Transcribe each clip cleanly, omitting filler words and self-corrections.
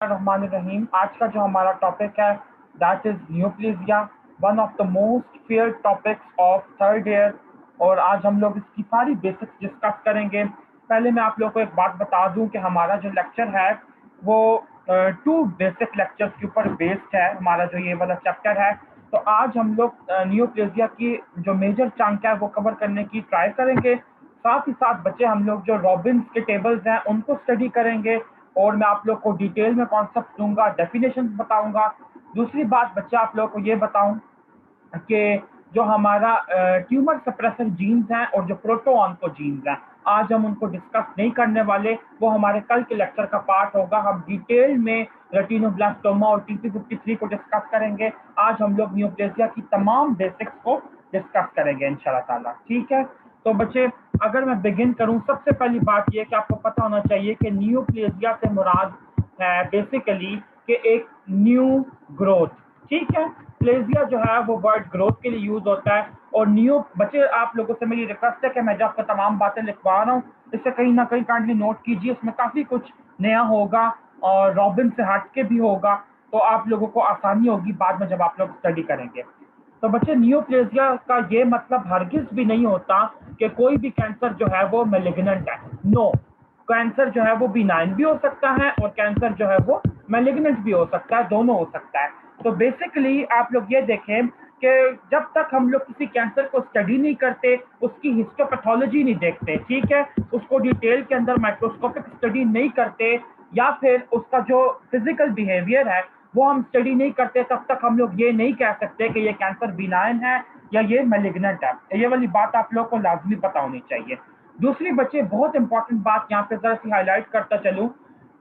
बिस्मिल्लाहिर्रहमानिर्रहीम। आज का जो हमारा टॉपिक है that is neoplasia, one of the most fair topics of third year. और आज हम लोग इसकी सारी बेसिक्स डिस्कस करेंगे। पहले मैं आप लोगों को एक बात बता दूं कि हमारा जो लेक्चर है वो टू बेसिक लेक्चर्स के ऊपर बेस्ड है। हमारा जो ये वाला चैप्टर है, तो आज हम लोग न्यूप्लेजिया की जो मेजर चंक है वो कवर करने की ट्राई करेंगे। साथ ही साथ बच्चे हम लोग जो रॉबिन्स के टेबल्स हैं उनको स्टडी करेंगे, और मैं आप लोग को डिटेल में कॉन्सेप्ट दूंगा, डेफिनेशन बताऊंगा। दूसरी बात बच्चे आप लोग को ये बताऊं कि जो हमारा ट्यूमर सप्रेसर जीन्स हैं और जो प्रोटोऑन्को जीन्स हैं, आज हम उनको डिस्कस नहीं करने वाले, वो हमारे कल के लेक्चर का पार्ट होगा। हम डिटेल में रेटिनोब्लास्टोमा और TP53 को डिस्कस करेंगे। आज हम लोग न्यूप्लेजिया की तमाम बेसिक्स को डिस्कस करेंगे इंशाल्लाह ताला, ठीक है। तो बच्चे, अगर मैं बिगिन करूं, सबसे पहली बात यह कि आपको पता होना चाहिए कि न्यूप्लेजिया से मुराद है बेसिकली कि एक न्यू ग्रोथ, ठीक है। प्लेजिया जो है वो वर्ड ग्रोथ के लिए यूज होता है। और न्यू बच्चे, आप लोगों से मेरी रिक्वेस्ट है कि मैं जो आपको तमाम बातें लिखवा रहा हूँ इससे कहीं ना कहीं काइंडली नोट कीजिए। इसमें काफी कुछ नया होगा और रॉबिन से हट के भी होगा, तो आप लोगों को आसानी होगी बाद में जब आप लोग स्टडी करेंगे। तो बच्चे, नियोप्लेजिया का ये मतलब हरगिज भी नहीं होता कि कोई भी कैंसर जो है वो मैलिग्नेंट है। नो, कैंसर जो है वो बिनाइन भी हो सकता है और कैंसर जो है वो मैलिग्नेंट भी हो सकता है, दोनों हो सकता है। तो बेसिकली आप लोग ये देखें कि जब तक हम लोग किसी कैंसर को स्टडी नहीं करते, उसकी हिस्टोपैथोलॉजी नहीं देखते, ठीक है, उसको डिटेल के अंदर माइक्रोस्कोपिक स्टडी नहीं करते, या फिर उसका जो फिजिकल बिहेवियर है वो हम स्टडी नहीं करते, तब तक हम लोग ये नहीं कह सकते कि ये कैंसर बिनाइन है या ये मैलिग्नेंट है। ये वाली बात आप लोग को लाजमी पता होनी चाहिए। दूसरी बच्चे, बहुत इंपॉर्टेंट बात यहाँ पे जरा सी हाईलाइट करता चलूं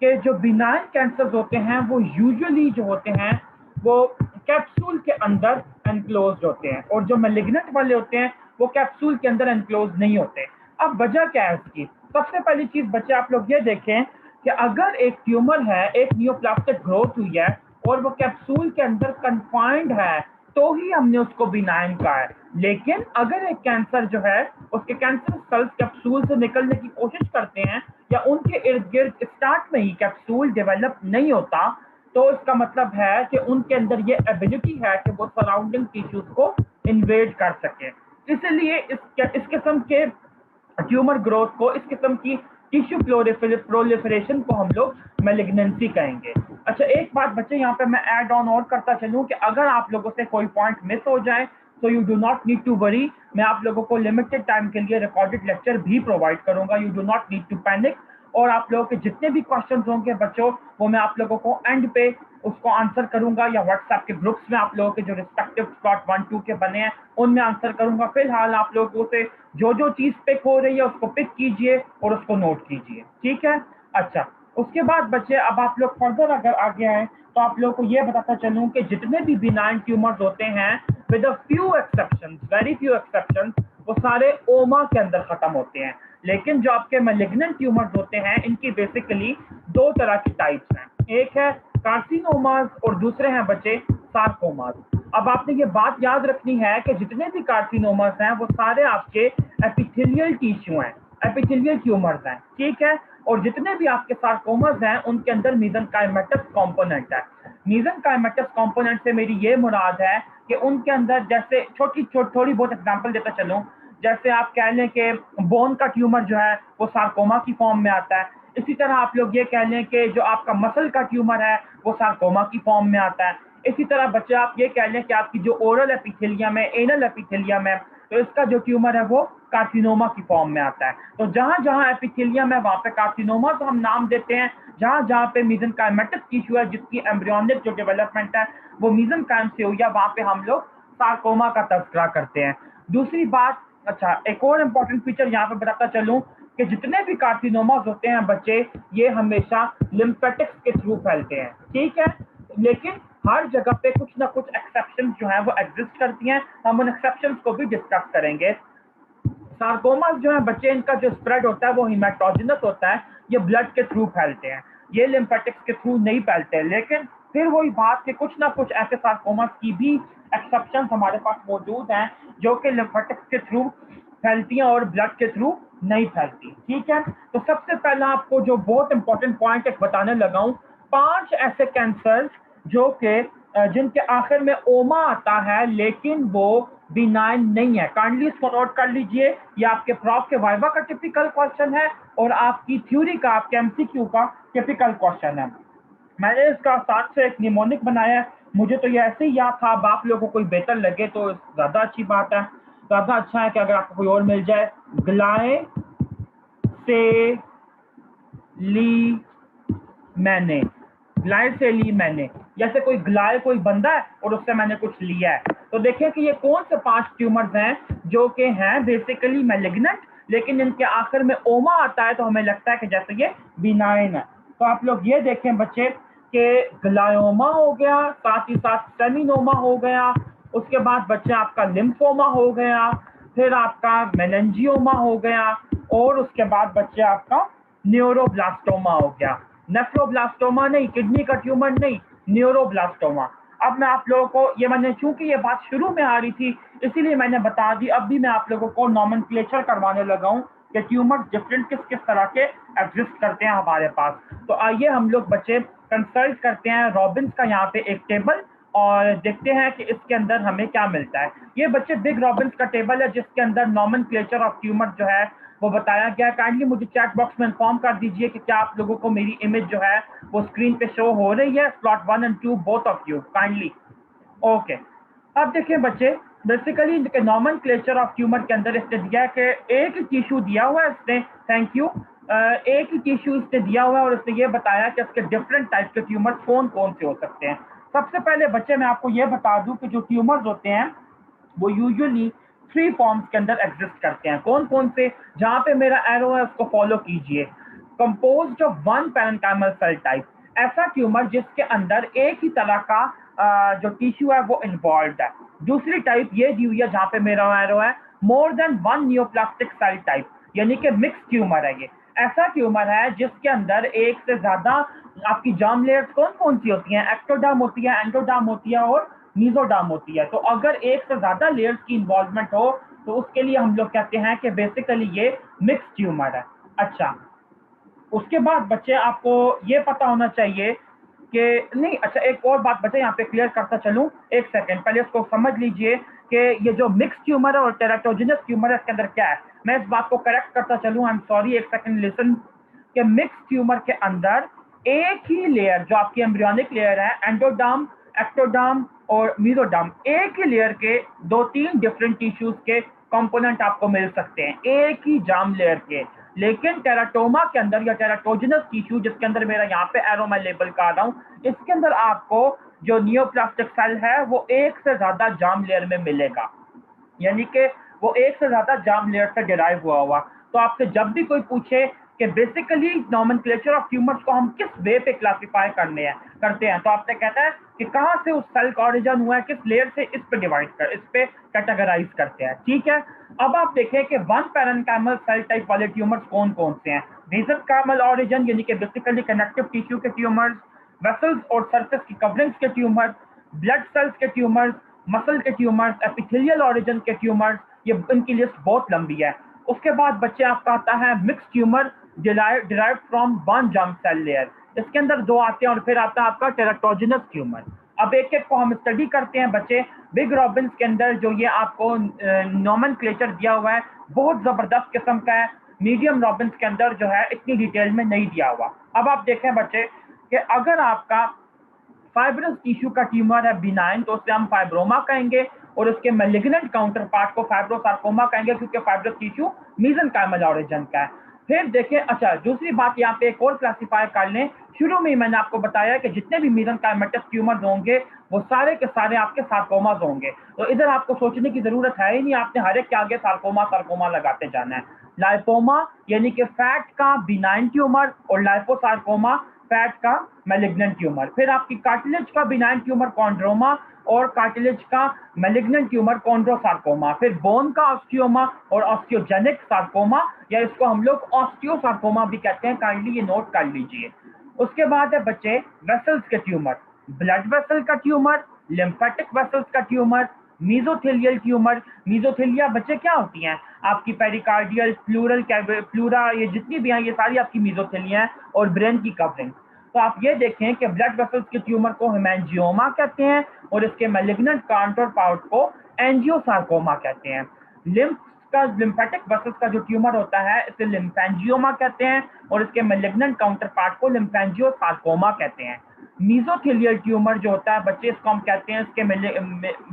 कि जो बिनाइन कैंसर होते हैं वो यूजुअली जो होते हैं वो कैप्सूल के अंदर एनक्लोज होते हैं, और जो मैलिग्नेंट वाले होते हैं वो कैप्सूल के अंदर एनक्लोज नहीं होते। अब वजह क्या है इसकी? सबसे पहली चीज बच्चे आप लोग ये देखें कि अगर एक ट्यूमर है, एक न्यूप्लास्टिक ग्रोथ हुई है और वो कैप्सूल के अंदर कन्फाइंड है, तो ही हमने उसको बिनाइन कहा है। लेकिन अगर एक कैंसर जो है, उसके कैंसर सेल्स कैप्सूल से निकलने की कोशिश करते हैं या उनके इर्द गिर्द स्टार्ट में ही कैप्सूल डेवलप नहीं होता, तो इसका मतलब है कि उनके अंदर ये एबिलिटी है कि वो सराउंडिंग टिश्यूज को इन्वेड कर सके। इसलिए इस किस्म के ट्यूमर ग्रोथ को, इस किस्म की टिश्यू प्रोलिफरेशन को हम लोग मैलिग्नेंसी कहेंगे। अच्छा, एक बात बच्चे यहाँ पे मैं ऐड ऑन और करता चलूं कि अगर आप लोगों से कोई पॉइंट मिस हो जाए तो you do not need to worry. मैं आप लोगों को लिमिटेड टाइम के लिए रिकॉर्डेड लेक्चर भी प्रोवाइड करूंगा। You do not need to panic. और आप लोगों के जितने भी क्वेश्चंस होंगे बच्चों, वो मैं आप लोगों को एंड पे उसको आंसर करूंगा, या व्हाट्सएप के ग्रुप्स में आप लोगों के जो रिस्पेक्टिव स्लॉट 1-2 के बने हैं उनमें आंसर करूंगा। फिलहाल आप लोगों से जो जो चीज पिक हो रही है उसको पिक कीजिए और उसको नोट कीजिए, ठीक है। अच्छा, उसके बाद बच्चे, अब आप लोग फर्दर अगर आगे आए तो आप लोगों को ये बताता चलूं कि जितने भी बिनाइन ट्यूमर्स होते हैं, with a few exceptions, very few exceptions, वो सारे ओमा के अंदर खत्म होते हैं। लेकिन जो आपके मैलिग्नेंट ट्यूमर्स होते हैं, इनकी बेसिकली दो तरह की टाइप्स हैं। एक है कार्सिनोमास और दूसरे हैं बच्चे सार्कोमास। अब आपने ये बात याद रखनी है कि जितने भी कार्सिनोमास हैं वो सारे आपके एपिथेलियल टिश्यू हैं, एपिथेलियल ट्यूमर्स हैं, ठीक है। और जितने भी आपके सार्कोमास हैं उनके अंदर मीसेंकाइमेटस कंपोनेंट है। मीसेंकाइमेटस कंपोनेंट से मेरी ये मुराद है कि उनके अंदर जैसे थोड़ी बहुत एग्जांपल देता चलूं, जैसे आप कह लें कि बोन का ट्यूमर जो है वो सार्कोमा की फॉर्म में आता है। इसी तरह आप लोग ये कह लें कि जो आपका मसल का ट्यूमर है वो सार्कोमा की फॉर्म में आता है। इसी तरह बच्चे आप ये कह लें कि आपकी जो ओरल एपिथेलियम है, एनल एपिथेलियम है, तो इसका जो ट्यूमर है वो कार्सिनोमा की फॉर्म में आता है। तो जहां जहां एपिथेलियम है वहां पे कार्सिनोमा तो हम नाम देते हैं। जहां जहां पे मीसेंकाइमेटिक टिश्यू है, जिसकी एम्ब्रियोनिक जो डेवलपमेंट है वो मीसेंकाइम से हुई है, वहां पे हम लोग सार्कोमा का तस्करा करते हैं। दूसरी बात, अच्छा, एक और इम्पोर्टेंट फीचर यहाँ पे बताता चलूं कि जितने भी कार्सिनोमास होते हैं बच्चे, ये हमेशा लिम्फेटिक्स के थ्रू फैलते हैं, ठीक है। लेकिन हर जगह पे कुछ ना कुछ एक्सेप्शंस जो हैं वो एग्जिस्ट करती हैं। हम उन एक्सेप्शंस को भी डिस्कस करेंगे। सार्कोमास जो है बच्चे, इनका जो स्प्रेड होता है वो हिमेटोजेनस होता है, ये ब्लड के थ्रू फैलते हैं, ये लिम्फेटिक्स के थ्रू नहीं फैलते। लेकिन फिर वही बात कि कुछ ना कुछ ऐसे सार्कोमास की भी एक्सेप्शंस हमारे पास मौजूद हैं जो कि लिम्फेटिक्स के थ्रू फैलती हैं और ब्लड के थ्रू नहीं फैलती, ठीक है। तो सबसे पहला आपको जो बहुत इंपॉर्टेंट पॉइंट एक बताने लगा हूं, 5 ऐसे कैंसर जो कि जिनके आखिर में ओमा आता है लेकिन वो बिनाइन नहीं है। काइंडली इसको नोट कर लीजिए, ये आपके प्रॉफ के वाइवा का टिपिकल क्वेश्चन है और आपकी थ्योरी का, आपके एमसीक्यू का टिपिकल क्वेश्चन है। मैंने इसका साथ से एक निमोनिक बनाया है, मुझे तो ये ऐसे ही याद था। अब आप लोगों को कोई बेहतर लगे तो ज़्यादा अच्छी बात है, ज़्यादा अच्छा है कि अगर आपको कोई और मिल जाए। ग्लाय से ली मैंने, ग्लाय से ली मैंने, जैसे कोई ग्लाय कोई बंदा है और उससे मैंने कुछ लिया है। तो देखिए कि ये कौन से 5 ट्यूमर्स हैं जो कि हैं बेसिकली मैलिग्नेंट, लेकिन इनके आखिर में ओमा आता है तो हमें लगता है कि जैसे ये बिनाइन है। तो आप लोग ये देखें बच्चे कि ग्लायोमा हो गया, साथ ही साथ सेमिनोमा हो गया, उसके बाद बच्चे आपका लिम्फोमा हो गया, फिर आपका मेलेंजियोमा हो गया, और उसके बाद बच्चे आपका न्यूरोब्लास्टोमा हो गया। नेफ्रोब्लास्टोमा नहीं, किडनी का ट्यूमर नहीं, न्यूरोब्लास्टोमा। अब मैं आप लोगों को ये, मैंने चूंकि ये बात शुरू में आ रही थी इसीलिए मैंने बता दी, अब भी मैं आप लोगों को नॉमेनक्लेचर करवाने लगा हूँ कि ट्यूमर डिफरेंट किस किस तरह के एग्जिस्ट करते हैं हमारे पास। तो आइए हम लोग बच्चे कंसल्ट करते हैं रॉबिन्स का यहाँ पे एक टेबल और देखते हैं कि इसके अंदर हमें क्या मिलता है। ये बच्चे बिग रॉबिन्स का टेबल है जिसके अंदर नॉमेनक्लेचर ऑफ ट्यूमर जो है वो बताया गया है। काइंडली मुझे चैट बॉक्स में इन्फॉर्म कर दीजिए कि क्या आप लोगों को मेरी इमेज जो है वो स्क्रीन पे शो हो रही है। स्लॉट 1 और 2 both of you kindly. Okay, अब देखिए बच्चे, बेसिकली नॉमेनक्लेचर ऑफ ट्यूमर के अंदर इसने दिया है कि एक ही टिश्यू दिया हुआ है इसने, थैंक यू, एक ही टिश्यू इसने दिया हुआ है और इसने ये बताया कि इसके डिफरेंट टाइप के ट्यूमर कौन कौन से हो सकते हैं। सबसे पहले बच्चे मैं आपको ये बता दूं कि जो ट्यूमर्स होते हैं वो यूजुअली 3 फॉर्म्स के अंदर एग्जिस्ट करते हैं। कौन कौन से, जहां पे मेरा एरो है उसको फॉलो कीजिए। Composed of 1 parenchymal cell type, ऐसा ट्यूमर जिसके अंदर एक ही तरह का जो टिश्यू है वो इन्वॉल्व है। दूसरी टाइप ये दी हुई है जहां पे मेरा एरो है, more than 1 neoplastic cell type, यानी कि मिक्स ट्यूमर है। ये ऐसा ट्यूमर है जिसके अंदर एक से ज्यादा आपकी जर्म लेयर्स कौन कौन सी होती हैं, एक्टोडर्म होती है, एंडोडर्म होती है और मीजोडर्म होती है। तो अगर एक से ज्यादा लेयर्स की इन्वॉल्वमेंट हो तो उसके लिए हम लोग कहते हैं कि बेसिकली ये मिक्स ट्यूमर है। अच्छा, उसके बाद बच्चे आपको ये पता होना चाहिए कि नहीं, अच्छा एक और बात बच्चे यहाँ पे क्लियर करता चलूं, एक सेकंड पहले उसको समझ लीजिए कि ये जो मिक्स ट्यूमर है और टेराटोजेनस ट्यूमर है इसके अंदर क्या है। मैं इस बात को करेक्ट करता चलूं, आई एम सॉरी, एक सेकंड लिसन। कि मिक्स ट्यूमर के अंदर एक ही लेयर जो आपकी एम्ब्रियोनिक लेयर है, एंडोडर्म, एक्टोडर्म और मीजोडर्म, एक ही लेयर के 2-3 डिफरेंट टिश्यूज के कंपोनेंट आपको मिल सकते हैं, एक ही जार्म लेयर के। लेकिन टेराटोमा के अंदर या टेराटोजेनस टिश्यू जिसके अंदर मेरा यहाँ पे एरो मैं लेबल कर रहा हूँ, इसके अंदर आपको जो नियोप्लास्टिक सेल है वो एक से ज्यादा जार्म लेयर में मिलेगा, यानी कि वो एक से ज्यादा जार्म लेयर से डिराइव हुआ। तो आपसे जब भी कोई पूछे कि बेसिकली नॉमेनक्लेचर ऑफ ट्यूमर्स को हम किस वे पे क्लासिफाई करते हैं, तो आपसे कहता है कि कहाँ से उस सेल का ओरिजिन हुआ है, किस लेयर से इस पे इस पे कैटेगराइज करते हैं। ठीक है, अब आप देखें कि 1 पैरेन्काइमल सेल टाइप वाले ट्यूमर्स कौन कौन से हैं। मेसेंकाइमल ओरिजिन यानी कि बेसिकली कनेक्टिव टिश्यू के ट्यूमर्स, वेसल्स और सरफेस की कवरिंग्स के ट्यूमर्स, ब्लड सेल्स के ट्यूमर्स, मसल के ट्यूमर्स, एपिथेलियल ओरिजिन के ट्यूमर्स, ये इनकी लिस्ट बहुत लंबी है। उसके बाद बच्चे आपका आता है mix tumour derived from 1 germ cell layer, इसके अंदर 2 आते हैं और फिर आता है आपका टेराटोजेनस ट्यूमर। अब एक एक को हम स्टडी करते हैं बच्चे। बिग रॉबिन्स के अंदर जो ये आपको नॉमेनक्लेचर दिया हुआ है बहुत जबरदस्त किस्म का है। मीडियम रॉबिन्स के अंदर जो है इतनी डिटेल में नहीं दिया हुआ। अब आप देखें बच्चे कि अगर आपका फाइब्रस टिश्यू का ट्यूमर है बिनाइन तो उसे हम फाइब्रोमा कहेंगे और उसके मैलिग्नेंट काउंटर पार्ट को फाइब्रोसार्कोमा कहेंगे क्योंकि फाइब्रस टिश्यू मेसेंकाइमल ओरिजिन का है। फिर देखें, अच्छा दूसरी बात यहाँ पे एक और क्लासिफाई कर लें, शुरू में ही मैंने आपको बताया कि जितने भी मेसेंकाइमेटस ट्यूमर्स होंगे वो सारे के सारे आपके सार्कोमास होंगे। तो इधर आपको सोचने की जरूरत है ही नहीं, आपने हर एक के आगे सार्कोमा सार्कोमा लगाते जाना है। लाइपोमा यानी कि फैट का बिनाइन ट्यूमर और लाइपोसार्कोमा फैट का मैलिग्नेंट ट्यूमर। फिर आपकी कार्टिलेज का बिनाइन ट्यूमर कॉन्ड्रोमा और कार्टिलेज का मैलिग्नेंट ट्यूमर कॉन्ड्रोसार्कोमा। फिर बोन का ऑस्टियोमा और ऑस्टियोजेनिक सार्कोमा, या इसको हम लोग ऑस्टियोसार्कोमा भी कहते हैं, काइंडली ये नोट कर लीजिए। उसके बाद है बच्चे वेसल्स के ट्यूमर, ब्लड वेसल का ट्यूमर, लिम्फेटिक वेसल्स का ट्यूमर, मीजोथेलियल ट्यूमर। मीजोथेलिया बच्चे क्या होती हैं, आपकी पेरिकार्डियल, प्लूरा, ये जितनी भी हैं ये सारी आपकी मीजोथेलिया हैं, और ब्रेन की कवरिंग। तो आप ये देखें कि ब्लड वेसल्स के ट्यूमर को हेमेंजियोमा कहते हैं और इसके मैलिग्नेंट काउंटर पार्ट को एंजियोसार्कोमा कहते हैं। लिम्फ का लिम्फेटिक वेसल्स का जो ट्यूमर होता है इसे लिम्फेंजियोमा कहते हैं और इसके मैलिग्नेंट काउंटर पार्ट को लिम्फेंजियोसार्कोमा कहते हैं। मीजोथेलियल ट्यूमर जो होता है बच्चे इसको हम कहते हैं इसके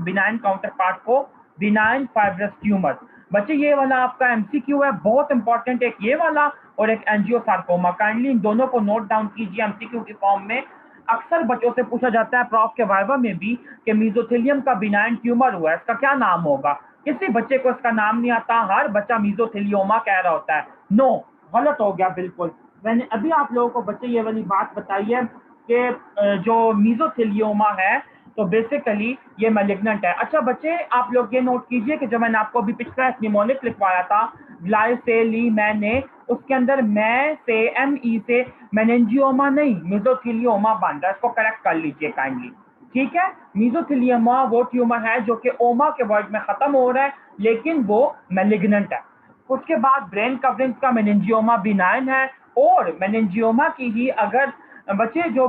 बिनाइन काउंटर पार्ट को बिनाइन फाइब्रस ट्यूमर। बच्चे ये वाला आपका एमसीक्यू है, बहुत इंपॉर्टेंट, एक ये वाला और एक एंजियोसार्कोमा। काइंडली इन दोनों को नोट डाउन कीजिए एमसीक्यू की फॉर्म में। अक्सर बच्चों से पूछा जाता है प्रॉफ के वाइवा में भी कि मीजोथेलियम का बिनाइन ट्यूमर हुआ है, इसका क्या नाम होगा। किसी बच्चे को इसका नाम नहीं आता, हर बच्चा मीजोथेलियोमा कह रहा होता है। नो, गलत हो गया बिल्कुल। मैंने अभी आप लोगों को बच्चे ये वाली बात बताई है कि जो मीजोथेलियोमा है तो बेसिकली ये मैलिग्नेंट है। अच्छा बच्चे आप लोग ये नोट कीजिए कि जो मैंने आपको अभी पिछला एक निमोनिक लिखवाया था ग्लाइसेलीमैने, उसके अंदर मैं से ME से मेनिंजियोमा नहीं मीजोथेलियोमा बन रहा है, इसको करेक्ट कर लीजिए काइंडली। ठीक है, मीजोथेलियोमा वो ट्यूमर है जो कि ओमा के वर्ड में खत्म हो रहा है लेकिन वो मैलिग्नेंट है। उसके बाद ब्रेन कवरिंग का मेनिंजियोमा बिनाइन है और मेनिंजियोमा की ही अगर बच्चे जो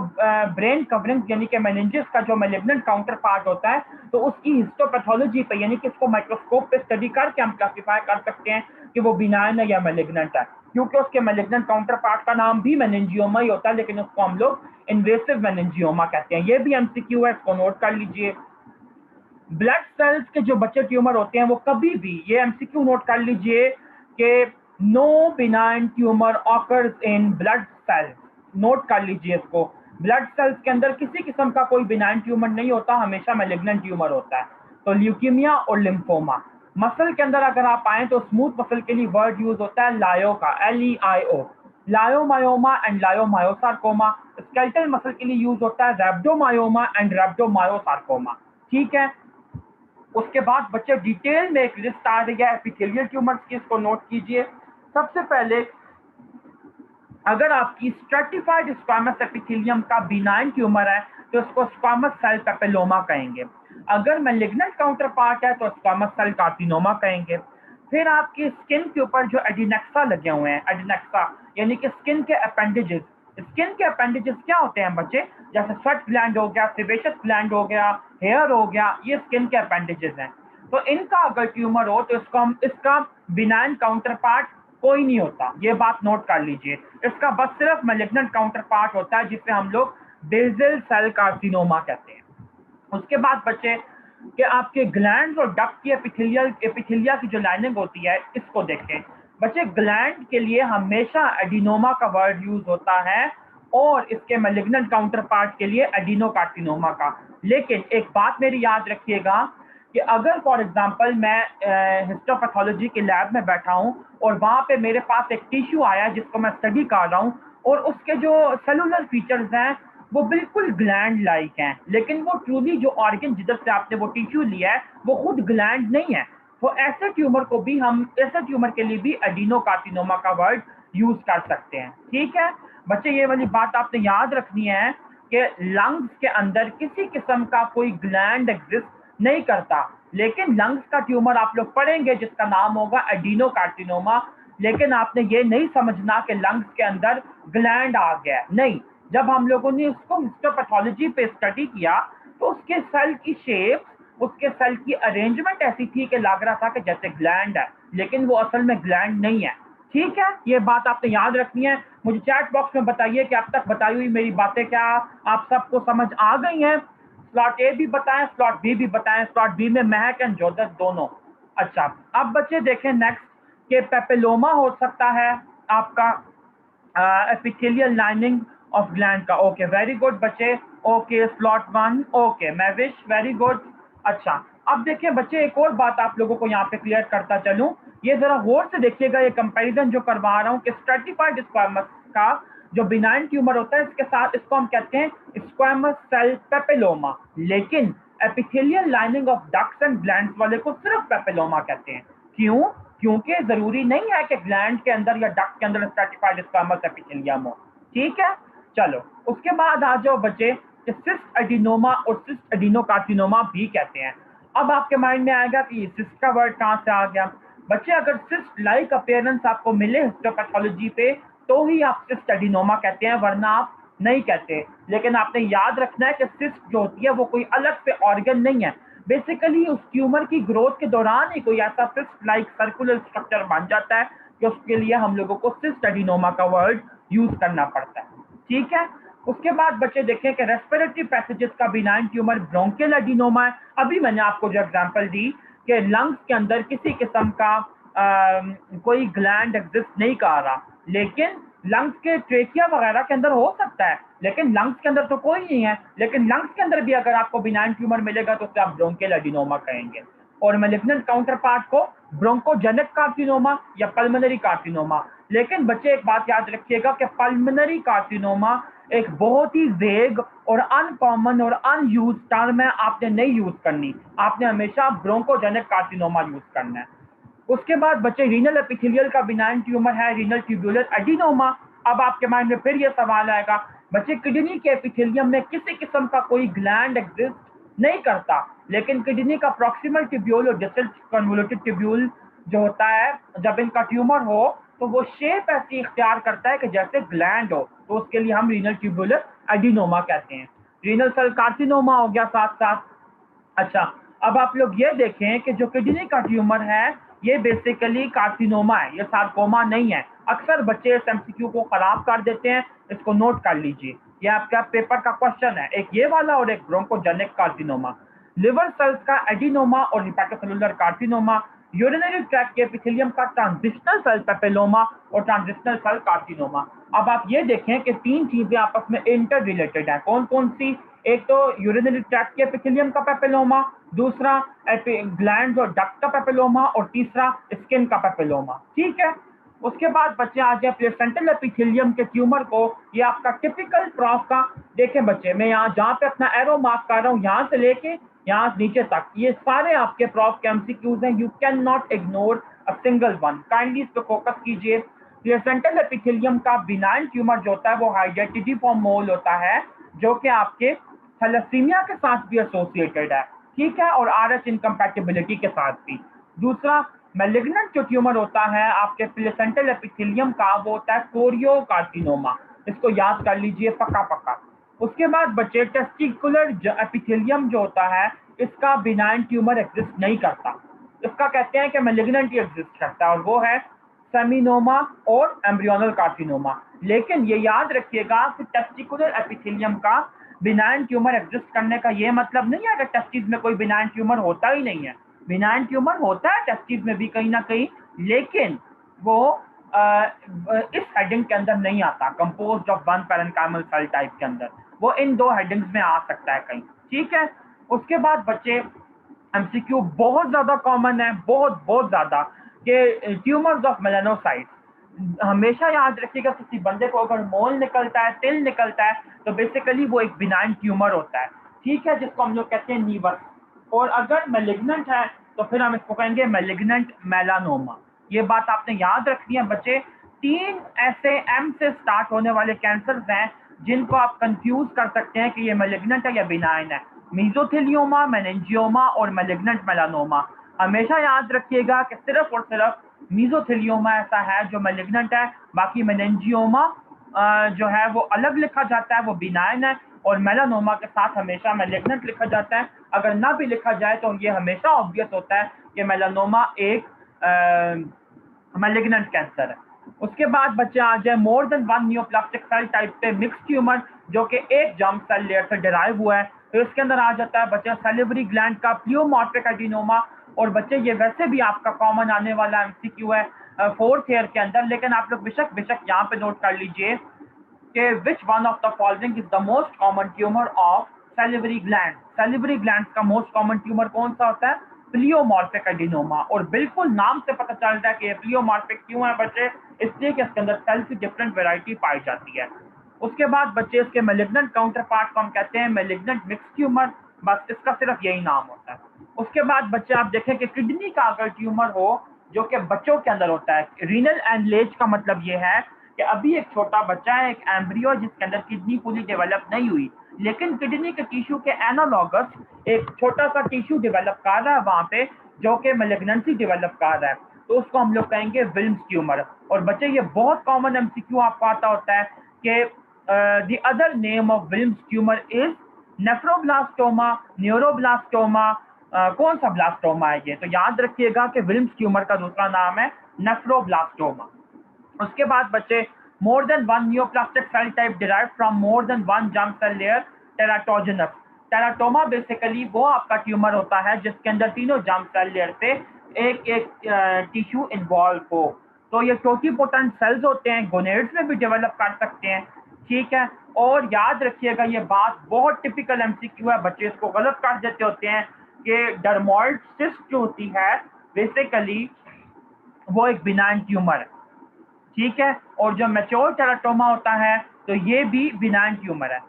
ब्रेन कवरिंग यानी कि मेनिंजिस का जो मैलिग्नेंट काउंटर पार्ट होता है तो उसकी हिस्टोपैथोलॉजी पे यानी कि इसको माइक्रोस्कोप पे स्टडी करके हम क्लासिफाई कर सकते हैं कि वो बिनाइन है या मैलिग्नेंट है, क्योंकि उसके मैलिग्नेंट काउंटर पार्ट का नाम भी मेनिंजियोमा ही होता है लेकिन उसको हम लोग इन्वेसिव मेनिंजियोमा कहते हैं। ये भी एमसीक्यू है, इसको नोट कर लीजिए। ब्लड सेल्स के जो बच्चे ट्यूमर होते हैं वो कभी भी, ये एमसीक्यू नोट कर लीजिए कि no benign tumour occurs in blood cells. Note कर लीजिए इसको, ब्लड सेल्स के अंदर किसी किस्म का कोई बिनाइन ट्यूमर नहीं होता, हमेशा मैलिग्नेंट ट्यूमर होता है। तो ल्यूकीमिया और लिम्फोमा। मसल के अंदर अगर आप आए तो स्मूथ मसल के लिए वर्ड यूज होता है लायो का, LEIO, लायोमायोमा एंड लायोमायोसार्कोमा। स्केलेटल मसल के लिए यूज होता है रैब्डोमायोमा एंड रैब्डोमायोसार्कोमा। ठीक है, उसके बाद बच्चे डिटेल में एक लिस्ट आ रही है एपिथेलियल ट्यूमर्स की, इसको नोट कीजिए। सबसे पहले अगर आपकी स्ट्रेटिफाइड स्क्वामस एपिथेलियम का बिनाइन ट्यूमर है तो इसको स्क्वामस सेल पेपिलोमा कहेंगे। अगर मैलिग्नेंट काउंटर पार्ट है तो स्क्वामस सेल कार्सिनोमा कहेंगे। फिर आपकी स्किन के ऊपर जो एडिनेक्सा लगे हुए हैं, एडिनेक्सा यानी कि स्किन के अपेंडेजेस। स्किन के अपेंडेजेस क्या होते हैं बच्चे, जैसे स्वेट ग्लैंड हो गया, सेबेशियस ग्लैंड हो गया, हेयर हो गया, ये स्किन के अपेंडेजेस हैं। तो इनका अगर ट्यूमर हो तो इसको हम, इसका बिनाइन काउंटर पार्ट कोई नहीं होता, ये बात नोट कर लीजिए। इसका बस सिर्फ मैलिग्नेंट काउंटर पार्ट होता है जिसे हम लोग बेसल सेल कार्सिनोमा कहते हैं। उसके बाद बच्चे कि आपके ग्लैंड्स और डक्ट की एपिथेलिया की जो लाइनिंग होती है इसको देखें। बच्चे ग्लैंड के लिए हमेशा एडिनोमा का वर्ड यूज होता है और इसके मैलिग्नेंट काउंटर पार्ट के लिए एडिनोकार्सिनोमा का। लेकिन एक बात मेरी याद रखिएगा कि अगर फॉर एग्जांपल मैं हिस्टोपैथोलॉजी के लैब में बैठा हूं और वहां पे मेरे पास एक टिश्यू आया जिसको मैं स्टडी कर रहा हूं और उसके जो सेलुलर फीचर्स हैं वो बिल्कुल ग्लैंड लाइक हैं, लेकिन वो ट्रूली जो ऑर्गन जिधर से आपने वो टिश्यू लिया है वो खुद ग्लैंड नहीं है। तो ऐसे ट्यूमर को भी हम, ऐसे ट्यूमर के लिए भी एडिनोकार्सिनोमा का वर्ड यूज कर सकते हैं। ठीक है बच्चे, ये वाली बात आपने याद रखनी है कि लंग्स के अंदर किसी किस्म का कोई ग्लैंड एग्जिस्ट नहीं करता, लेकिन लंग्स का ट्यूमर आप लोग पढ़ेंगे जिसका नाम होगा एडिनोकार्सिनोमा। लेकिन आपने ये नहीं समझना कि लंग्स के अंदर ग्लैंड आ गया, नहीं। जब हम लोगों ने उसको हिस्टोपैथोलॉजी पे स्टडी किया तो उसके सेल की शेप, उसके सेल की अरेंजमेंट ऐसी थी कि लग रहा था कि जैसे ग्लैंड है, लेकिन वो असल में ग्लैंड नहीं है। ठीक है, ये बात आपने याद रखनी है। मुझे चैट बॉक्स में बताइए कि अब तक बताई हुई मेरी बातें क्या आप सबको समझ आ गई हैं। स्लॉट ए भी बताएं, स्लॉट बी भी बताएं। स्लॉट बी में महक एंड जोदर दोनों। अच्छा, अब बच्चे देखें नेक्स्ट के पेपिलोमा हो सकता है आपका एपिथेलियल लाइनिंग ऑफ ग्लैंड का। ओके वेरी गुड बच्चे, ओके स्लॉट 1, ओके मैविश वेरी गुड। अच्छा, अब देखिए बच्चे एक और बात आप लोगों को यहाँ पे क्लियर करता चलूं, ये जरा गौर से देखिएगा, ये कंपैरिजन जो करवा रहा हूँ कि स्ट्रेटिफाइड स्क्वामस का जो बिनाइन ट्यूमर होता है इसके साथ इसको हम कहते हैं स्क्वामस सेल पेपिलोमा, लेकिन epithelial lining of ducts and glands वाले को सिर्फ पेपिलोमा कहते हैं। क्यों? क्योंकि जरूरी नहीं है कि ग्लैंड के अंदर या डक्ट के अंदर स्ट्रेटिफाइड स्क्वामस एपिथेलियम हो। ठीक है, चलो उसके बाद आ जाओ बच्चे कि सिस्ट एडिनोमा और सिस्ट एडिनोकार्सिनोमा भी कहते हैं। अब आपके माइंड में आएगा कि सिस्ट का वर्ड कहां से आ गया। बच्चे अगर सिस्ट लाइक अपीयरेंस आपको मिले हिस्टोपैथोलॉजी पे तो ही आप सिस्ट एडिनोमा कहते हैं, वरना आप नहीं कहते। लेकिन आपने याद रखना है कि सिस्ट जो होती है वो कोई अलग से ऑर्गन नहीं है, बेसिकली उस ट्यूमर की ग्रोथ के दौरान ही कोई ऐसा सिस्ट लाइक सर्कुलर स्ट्रक्चर बन जाता है कि उसके लिए हम लोगों को सिस्ट एडिनोमा का वर्ड यूज करना पड़ता है। ठीक है, उसके बाद बच्चे देखें कि रेस्पिरेटरी पैसेजेस का बिनाइन ट्यूमर ब्रोंकियल एडिनोमा है। अभी मैंने आपको जो एग्जांपल दी कि लंग्स के अंदर किसी किस्म का कोई ग्लैंड एग्जिस्ट नहीं कर रहा, लेकिन लंग्स के ट्रेकिया वगैरह के अंदर हो सकता है, लेकिन लंग्स के अंदर तो कोई नहीं है। लेकिन लंग्स के अंदर भी अगर आपको बिनाइन ट्यूमर मिलेगा तो उसे आप ब्रोंकियल एडिनोमा कहेंगे। और मैलिग्नेंट काउंटर पार्ट को ब्रोंकोजेनिक कार्सिनोमा या पल्मोनरी कार्सिनोमा। लेकिन बच्चे एक बात याद रखिएगा कि पल्मोनरी कार्सिनोमा एक बहुत ही वेग और अनकॉमन और अनयूज टर्म है, आपने नहीं यूज करनी, आपने हमेशा ब्रोंकोजेनिक कार्सिनोमा यूज करना है। उसके बाद बच्चे रीनल एपिथेलियल का बिनाइन ट्यूमर है रीनल ट्यूबुलर एडिनोमा। अब आपके माइंड में फिर ये सवाल आएगा, बच्चे किडनी के एपिथेलियम में किसी किस्म का कोई ग्लैंड एग्जिस्ट नहीं करता, लेकिन किडनी का प्रॉक्सिमल ट्यूब्यूल और डिस्टल कन्वोल्यूटेड ट्यूब्यूल जो होता है, जब इनका ट्यूमर हो तो वो शेप ऐसी इख्तियार करता है कि जैसे ग्लैंड हो, तो उसके लिए हम रीनल ट्यूबुलर एडिनोमा कहते हैं। रीनल सेल कार्सिनोमा हो गया साथ साथ। अच्छा, अब आप लोग ये देखें कि जो किडनी का ट्यूमर है ये बेसिकली कार्सिनोमा है, ये सार्कोमा नहीं है। अक्सर बच्चे इस एमसीक्यू को खराब कर देते हैं, इसको नोट कर लीजिए, ये आपका पेपर का क्वेश्चन है, एक ये वाला और एक ब्रोंकोजेनिक कार्सिनोमा। लिवर सेल्स का एडिनोमा और हिपैटोसेलुलर कार्सिनोमा। यूरिनरी ट्रैक्ट के एपिथेलियम का ट्रांजिशनल सेल पेपिलोमा और ट्रांजिशनल सेल कार्सिनोमा। अब आप ये देखें कि तीन चीजें आपस में इंटर रिलेटेड है, कौन कौन सी? एक तो यूरिनरी ट्रैक्ट के एपिथेलियम का पेपिलोमा, दूसरा ग्लैंड्स और डक्ट का पेपिलोमा, और तीसरा स्किन का पेपिलोमा। ठीक है, उसके बाद बच्चे आ जाए प्लेसेंटल एपिथेलियम के ट्यूमर को। ये आपका टिपिकल प्रॉफ का, देखें बच्चे मैं यहाँ जहाँ पे अपना एरो मार्क कर रहा हूँ यहाँ से लेके यहाँ नीचे तक, ये सारे आपके प्रॉफ के एमसीक्यूज हैं, you can not ignore a single one, kindly इस पे फोकस कीजिए। प्लेसेंटल एपिथेलियम का बिनाइन ट्यूमर जो होता है वो हाइडेटिडिफॉर्म मोल होता है, जो कि आपके थैलेसीमिया के साथ भी एसोसिएटेड है, ठीक है, और आरएच इनकम्पैटिबिलिटी के साथ भी। दूसरा मैलिग्नेंट जो ट्यूमर होता है आपके प्लेसेंटल एपिथेलियम का वो होता है कोरियोकार्सिनोमा, इसको याद कर लीजिए पक्का पक्का। उसके बाद बच्चे टेस्टिकुलर एपिथेलियम जो होता है इसका बिनाइन ट्यूमर एग्जिस्ट नहीं करता, इसका कहते हैं कि मैलिग्नेंट ही एग्जिस्ट करता है, और वो है सेमिनोमा और एम्ब्रियोनल कार्सिनोमा। लेकिन ये याद रखिएगा कि टेस्टिकुलर एपिथेलियम का बिनाइन ट्यूमर एग्जिस्ट करने का ये मतलब नहीं है कि टेस्टिस में कोई बिनाइन ट्यूमर होता ही नहीं है, बिनाइन ट्यूमर होता है टेस्टिस में भी कहीं ना कहीं, लेकिन वो इस हेडिंग के अंदर नहीं आता, composed of one parenchymal cell type के अंदर, वो इन दो हेडिंग्स में आ सकता है कहीं। ठीक है, उसके बाद बच्चे एमसीक्यू बहुत ज्यादा कॉमन है, बहुत बहुत ज्यादा, कि ट्यूमर्स ऑफ मेलानोसाइट्स। हमेशा याद रखिएगा किसी बंदे को अगर मोल निकलता है, तिल निकलता है, तो बेसिकली वो एक बिनाइन ट्यूमर होता है, ठीक है, जिसको हम लोग कहते हैं नीवस। और अगर मैलिग्नेंट है तो फिर हम इसको कहेंगे मैलिग्नेंट मेलानोमा। ये बात आपने याद रखनी है बच्चे। तीन ऐसे एम से स्टार्ट होने वाले कैंसर्स हैं जिनको आप कंफ्यूज कर सकते हैं कि ये मैलिग्नेंट है या बिनाइन है, मीजोथेलियोमा, मेनिंजियोमा और मैलिग्नेंट मेलानोमा। हमेशा याद रखिएगा कि सिर्फ और सिर्फ मीजोथेलियोमा ऐसा है जो मैलिग्नेंट है, बाकी मेनिंजियोमा जो है वो अलग लिखा जाता है, वो बिनाइन है, और मेलानोमा के साथ हमेशा मैलिग्नेंट लिखा जाता है। अगर ना भी लिखा जाए तो ये हमेशा ऑब्वियस होता है कि मेलानोमा एक मैलिग्नेंट कैंसर है। उसके बाद बच्चे आ जाए more than one neoplastic cell type पे मिक्स ट्यूमर, जो कि एक जर्म सेल लेयर से डिराइव हुआ है, तो इसके अंदर आ जाता है बच्चा सैलिवरी ग्लैंड का प्लियोमॉर्फिक एडिनोमा। और बच्चे ये वैसे भी आपका कॉमन आने वाला एमसीक्यू है फोर्थ ईयर के अंदर, लेकिन आप लोग बेशक यहाँ पे नोट कर लीजिए कि which one of the following is the most common tumour of salivary gland. Salivary gland का मोस्ट कॉमन ट्यूमर कौन सा होता है? Pleomorphic adenoma. और बिल्कुल नाम से पता चलता है कि ये प्लियोमॉर्फिक क्यों है बच्चे, इसलिए कि इसके अंदर सेल की डिफरेंट वैरायटी पाई जाती है। उसके बाद बच्चे इसके मैलिग्नेंट काउंटर पार्ट को हम कहते हैं मैलिग्नेंट मिक्स ट्यूमर, बस इसका सिर्फ यही नाम होता है। उसके बाद बच्चे आप देखें कि किडनी का अगर ट्यूमर हो जो कि बच्चों के अंदर होता है, रीनल एनलेज का मतलब ये है कि अभी एक छोटा बच्चा है, एक एम्ब्रियो जिसके अंदर किडनी पूरी डेवलप नहीं हुई, लेकिन किडनी के टिश्यू के एनालॉगस एक छोटा सा टिश्यू डेवलप कर रहा है वहां पे, जो कि मैलिग्नेंसी डेवलप कर रहा है, तो उसको हम लोग कहेंगे विल्म्स ट्यूमर। और बच्चे ये बहुत कॉमन एमसीक्यू आपको आता होता है कि the other name of Wilms tumour is nephroblastoma, neuroblastoma, कौन सा ब्लास्टोमा है ये? तो याद रखिएगा कि विल्म्स ट्यूमर का दूसरा नाम है नेफ्रोब्लास्टोमा। उसके बाद बच्चे more than one neoplastic cell type derive from more than one germ cell layer teratogenous. Teratoma basically वो आपका ट्यूमर होता है जिसके अंदर तीनों जर्म सेल लेयर से एक एक टिश्यू इन्वॉल्व हो। तो ये टोटिपोटेंट सेल्स होते हैं, गोनेड्स में भी डेवलप कर सकते हैं, ठीक है। और याद रखिएगा ये बात बहुत टिपिकल एमसीक्यू है, बच्चे इसको गलत कर देते होते हैं कि डर्मोइड सिस्ट जो होती है बेसिकली वो एक बिनाइन ट्यूमर है, ठीक है। और जो मैच्योर टेराटोमा होता है तो ये भी बिनाइन ट्यूमर है।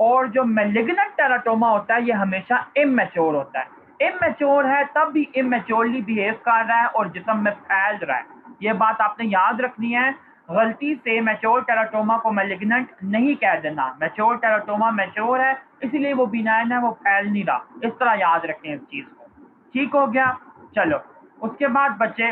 और जो मैलिग्नेंट टेराटोमा होता है ये हमेशा इमैच्योर होता है। इमैच्योर है तब भी इमैच्योरली बिहेव कर रहा है और जिस्म में फैल रहा है, ये बात आपने याद रखनी है। गलती से मैच्योर टेराटोमा को मैलिग्नेंट नहीं कह देना। मैच्योर टेराटोमा मैच्योर है इसलिए वो बिनाइन है, वो फैल नहीं रहा, इस तरह याद रखें इस चीज को, ठीक हो गया। चलो उसके बाद बच्चे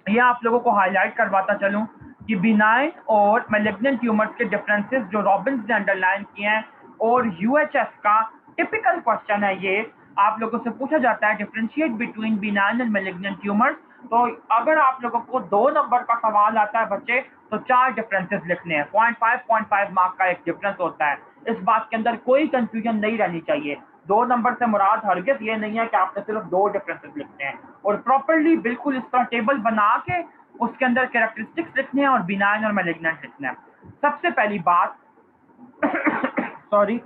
ये आप लोगों को हाईलाइट करवाता चलूं कि बिनाइन और मैलिग्नेंट ट्यूमर्स के डिफरेंसेस जो रॉबिन्स ने अंडरलाइन किए हैं, और यूएचएस का टिपिकल क्वेश्चन है ये, आप लोगों से पूछा जाता है differentiate between benign and malignant tumours. तो अगर आप लोगों को 2 नंबर का सवाल आता है बच्चे तो 4 डिफरेंसेस लिखने हैं। 0.5 मार्क का एक डिफरेंस होता है, इस बात के अंदर कोई कंफ्यूजन नहीं रहनी चाहिए। 2 नंबर से मुराद हरगिज़ ये नहीं है कि आपने सिर्फ 2 डिफरेंसेस लिखने हैं, और प्रॉपर्ली बिल्कुल इस तरह टेबल बना के उसके अंदर कैरेक्टरिस्टिक्स लिखने हैं और बिनाइन और मैलिग्नेंट लिखना है। सबसे पहली बात सॉरी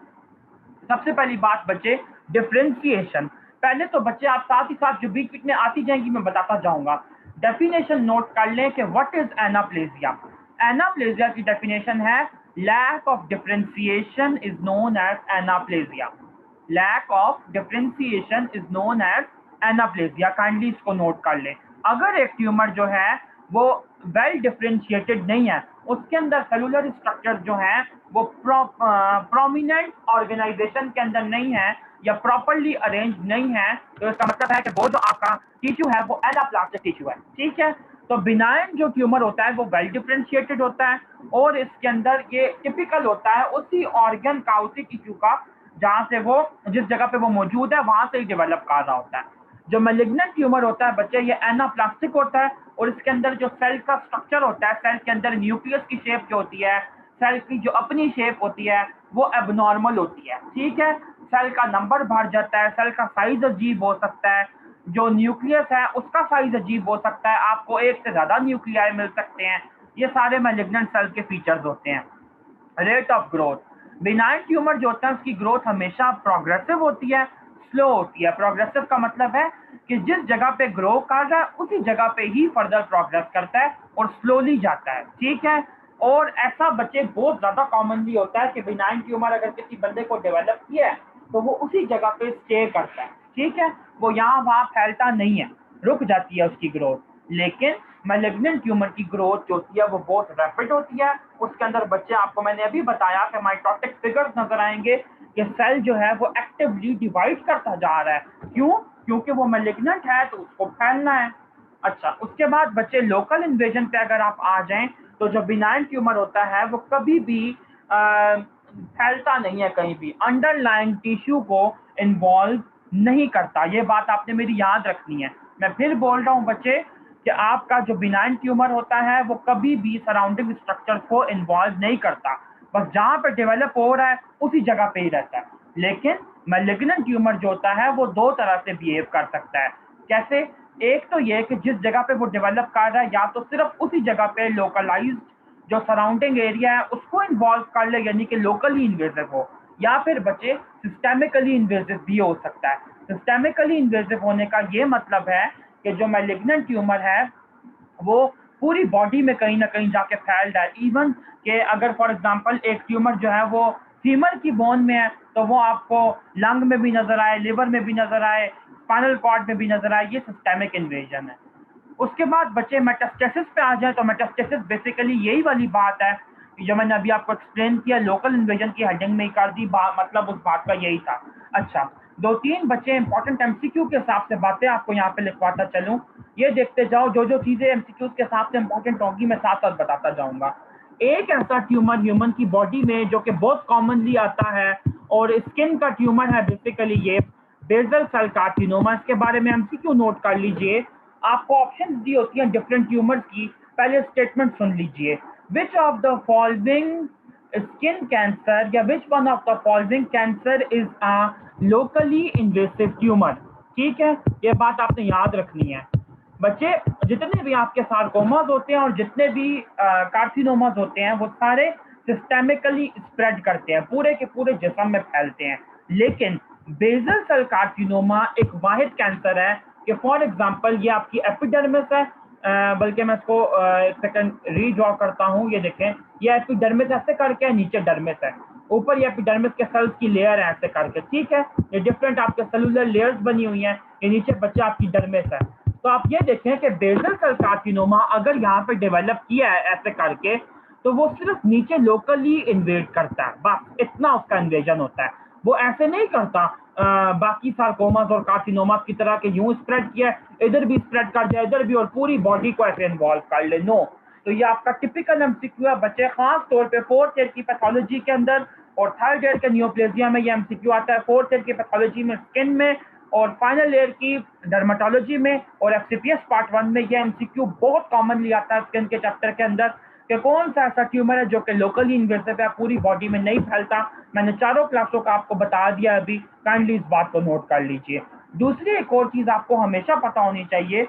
सबसे पहली बात बच्चे डिफरेंशिएशन। पहले तो बच्चे आप साथ ही साथ जो बीच बीच में आती जाएंगी मैं बताता जाऊंगा। डेफिनेशन नोट कर लें कि व्हाट इज एनाप्लेजिया। एनाप्लेजिया की डेफिनेशन है lack of differentiation is known as anaplasia. Lack of differentiation is known as anaplasia. Kindly इसको नोट कर लें। अगर एक ट्यूमर जो है वो वेल डिफरेंशिएटेड नहीं है, उसके अंदर सेलुलर स्ट्रक्चर जो है वो प्रोमिनेंट ऑर्गेनाइजेशन के अंदर नहीं है या प्रॉपर्ली अरेंज नहीं है, तो इसका मतलब है कि वो जो आपका टिश्यू है वो एनाप्लास्टिक टिश्यू है, ठीक है। तो बिनाइन जो ट्यूमर होता है वो वेल डिफरेंशिएटेड होता है और इसके अंदर ये टिपिकल होता है उसी ऑर्गन का, उसी टिश्यू का जहां से वो जिस जगह पे वो मौजूद है वहां से ही डेवलप कर रहा होता है। जो मैलिग्नेंट ट्यूमर होता है बच्चे ये एनाप्लास्टिक होता है और इसके अंदर जो सेल का स्ट्रक्चर होता है, सेल के अंदर न्यूक्लियस की शेप जो होती है, सेल की जो अपनी शेप होती है वो एबनॉर्मल होती है, ठीक है। सेल का नंबर बढ़ जाता है, सेल का साइज अजीब हो सकता है, जो न्यूक्लियस है उसका साइज अजीब हो सकता है, आपको एक से ज्यादा न्यूक्लियाई मिल सकते हैं। ये सारे मैलिग्नेंट सेल के फीचर्स होते हैं। Rate of growth, benign tumour जो होता है उसकी ग्रोथ हमेशा प्रोग्रेसिव होती है, स्लो होती है। प्रोग्रेसिव का मतलब है कि जिस जगह पे ग्रो कर रहा है उसी जगह पे ही फर्दर प्रोग्रेस करता है और स्लोली जाता है, ठीक है। और ऐसा बच्चे बहुत ज्यादा कॉमनली होता है कि बिनाइन ट्यूमर अगर किसी बंदे को डेवलप किया है तो वो उसी जगह पे स्टे करता है, ठीक है, वो यहाँ वहां फैलता नहीं है, रुक जाती है उसकी ग्रोथ। लेकिन मैलिग्नेंट ट्यूमर की ग्रोथ जो होती है वो बहुत रैपिड होती है। उसके अंदर बच्चे आपको मैंने अभी बताया कि माइटोटिक फिगर्स नजर आएंगे कि सेल जो है वो एक्टिवली डिवाइड करता जा रहा है। क्यों? क्योंकि वो मैलिग्नेंट है तो उसको फैलना है। अच्छा, उसके बाद बच्चे लोकल इन्वेजन पे अगर आप आ जाएं तो जो बिनाइन ट्यूमर होता है वो कभी भी फैलता नहीं है, कहीं भी अंडरलाइंग टिश्यू को इन्वॉल्व नहीं करता। ये बात आपने मेरी याद रखनी है। मैं फिर बोल रहा हूँ बच्चे कि आपका जो बिनाइन ट्यूमर होता है वो कभी भी सराउंडिंग स्ट्रक्चर को इन्वॉल्व नहीं करता, बस जहां पे डेवलप हो रहा है उसी जगह पे ही रहता है। लेकिन मैलिग्नेंट ट्यूमर जो होता है वो 2 तरह से बिहेव कर सकता है। कैसे? एक तो ये कि जिस जगह पे वो डेवलप कर रहा है या तो सिर्फ उसी जगह पे लोकलाइज्ड जो सराउंडिंग एरिया है उसको इन्वॉल्व कर ले, यानी कि लोकली इन्वेजिव हो, या फिर बच्चे सिस्टेमिकली इन्वेजिव भी हो सकता है। सिस्टेमिकली इन्वेजिव होने का ये मतलब है कि जो मैलिग्नेंट ट्यूमर है वो पूरी बॉडी में कहीं ना कहीं जाके फैल रहा है। इवन कि अगर फॉर एग्जांपल एक ट्यूमर जो है वो फीमर की बोन में है तो वो आपको लंग में भी नजर आए, लिवर में भी नजर आए, स्पाइनल कॉर्ड में भी नजर आए, ये सिस्टेमिक इन्वेजन है। उसके बाद बच्चे मेटास्टेसिस पे आ जाए तो मेटास्टेसिस बेसिकली यही वाली बात है जो मैंने अभी आपको एक्सप्लेन किया, लोकल इन्वेजन की हेडिंग में ही कर दी, मतलब उस बात का यही था। अच्छा, 2-3 बच्चे इंपॉर्टेंट एमसीक्यू के हिसाब से बातें आपको यहाँ पे लिखवाता चलूं, ये देखते जाओ जो जो चीजें एमसीक्यू के हिसाब से इंपॉर्टेंट होंगी मैं साथ साथ बताता जाऊंगा। एक ऐसा ट्यूमर ह्यूमन की बॉडी में जो कि बहुत कॉमनली आता है और स्किन का ट्यूमर है बेसिकली ये बेसल सेल कार्सिनोमा। इसके बारे में एमसीक्यू नोट कर लीजिए। आपको ऑप्शंस दी होती हैं डिफरेंट ट्यूमर्स की। पहले स्टेटमेंट सुन लीजिए, which of the following skin cancer या which one of the following cancer is a locally invasive tumour. ठीक है, ये बात आपने याद रखनी है बच्चे। जितने भी आपके सार्कोमास होते हैं और जितने भी कार्सिनोमास होते हैं वो सारे सिस्टेमिकली स्प्रेड करते हैं, पूरे के पूरे जिस्म में फैलते हैं। लेकिन बेसल सेल कार्सिनोमा एक वाहिद कैंसर है कि फॉर एग्जांपल ये आपकी एपिडर्मिस है, बल्कि मैं इसको एक सेकंड रीड्रॉ करता हूँ। ये देखें, ये एपिडर्मिस ऐसे करके है, नीचे डर्मिस है, ऊपर ये एपिडर्मिस के सेल्स की लेयर है ऐसे करके। ठीक है, ये डिफरेंट आपके सेलुलर लेयर्स बनी हुई हैं। ये नीचे बच्चा आपकी डर्मिस है। तो आप ये देखें कि बेसल सेल कार्सिनोमा अगर यहाँ पे डेवलप किया है ऐसे करके, तो वो सिर्फ नीचे लोकली इन्वेड करता है, बस इतना उसका इन्वेजन होता है। वो ऐसे नहीं करता बाकी सार्कोमास और कार्सिनोमास की तरह के यूं स्प्रेड किया इधर भी स्प्रेड कर जाए इधर भी और पूरी बॉडी को ऐसे इन्वॉल्व कर ले। नो, तो ये आपका टिपिकल एमसीक्यू है बच्चे, खास तौर पे फोर्थ ईयर की पैथोलॉजी के अंदर और थर्ड ईयर के नियोप्लेजिया में ये एमसीक्यू आता है। फोर्थ ईयर की पैथोलॉजी में स्किन में और फाइनल ईयर की डर्माटोलॉजी में और एफसीपीएस पार्ट 1 में ये एमसीक्यू बहुत कॉमनली आता है स्किन के चैप्टर के अंदर कि कौन सा ऐसा ट्यूमर है जो कि लोकली इन्वेसिव है, पूरी बॉडी में नहीं फैलता। मैंने चारों क्लासों का आपको बता दिया अभी, काइंडली इस बात को नोट कर लीजिए। दूसरी एक और चीज आपको हमेशा पता होनी चाहिए,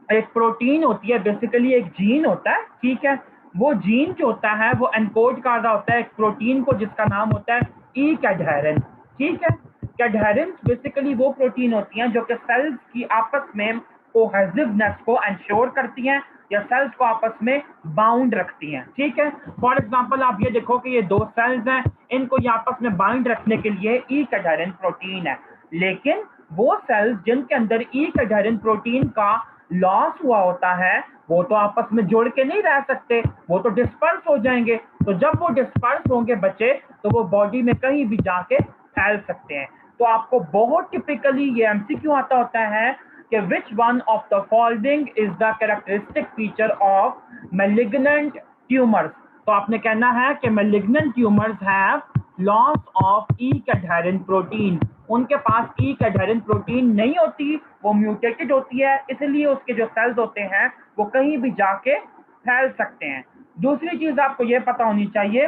एक प्रोटीन होती है बेसिकली, एक जीन होता है। ठीक है, वो जीन जो होता है वो एनकोड कर रहा होता है एक प्रोटीन को जिसका नाम होता है ई कैडहेरेंस। ठीक है, कैडहेरेंस बेसिकली वो प्रोटीन होती हैं जो कि सेल्स की आपस में कोहेसिवनेस को एंश्योर करती हैं या सेल्स को आपस में बाउंड रखती हैं। ठीक है, फॉर एग्जांपल आप ये देखो कि ये दो सेल्स हैं, इनको ये आपस में बाइंड रखने के लिए ई कैडहेरेंस प्रोटीन है। लेकिन वो सेल्स जिनके अंदर ई कैडहेरेंस प्रोटीन का लॉस हुआ होता है वो तो आपस में जुड़ के नहीं रह सकते, वो तो डिस्पर्स हो जाएंगे। तो जब वो डिस्पर्स होंगे बच्चे, तो वो बॉडी में कहीं भी जाके फैल सकते हैं। तो आपको बहुत टिपिकली ये एमसीक्यू आता होता है कि which one of the following is the characteristic feature of malignant tumours. तो आपने कहना है कि malignant tumours have loss of E cadherins protein. उनके पास ई कैडहेरेंस प्रोटीन नहीं होती, वो म्यूटेटेड होती है, इसलिए उसके जो सेल्स होते हैं वो कहीं भी जाके फैल सकते हैं। दूसरी चीज आपको ये पता होनी चाहिए,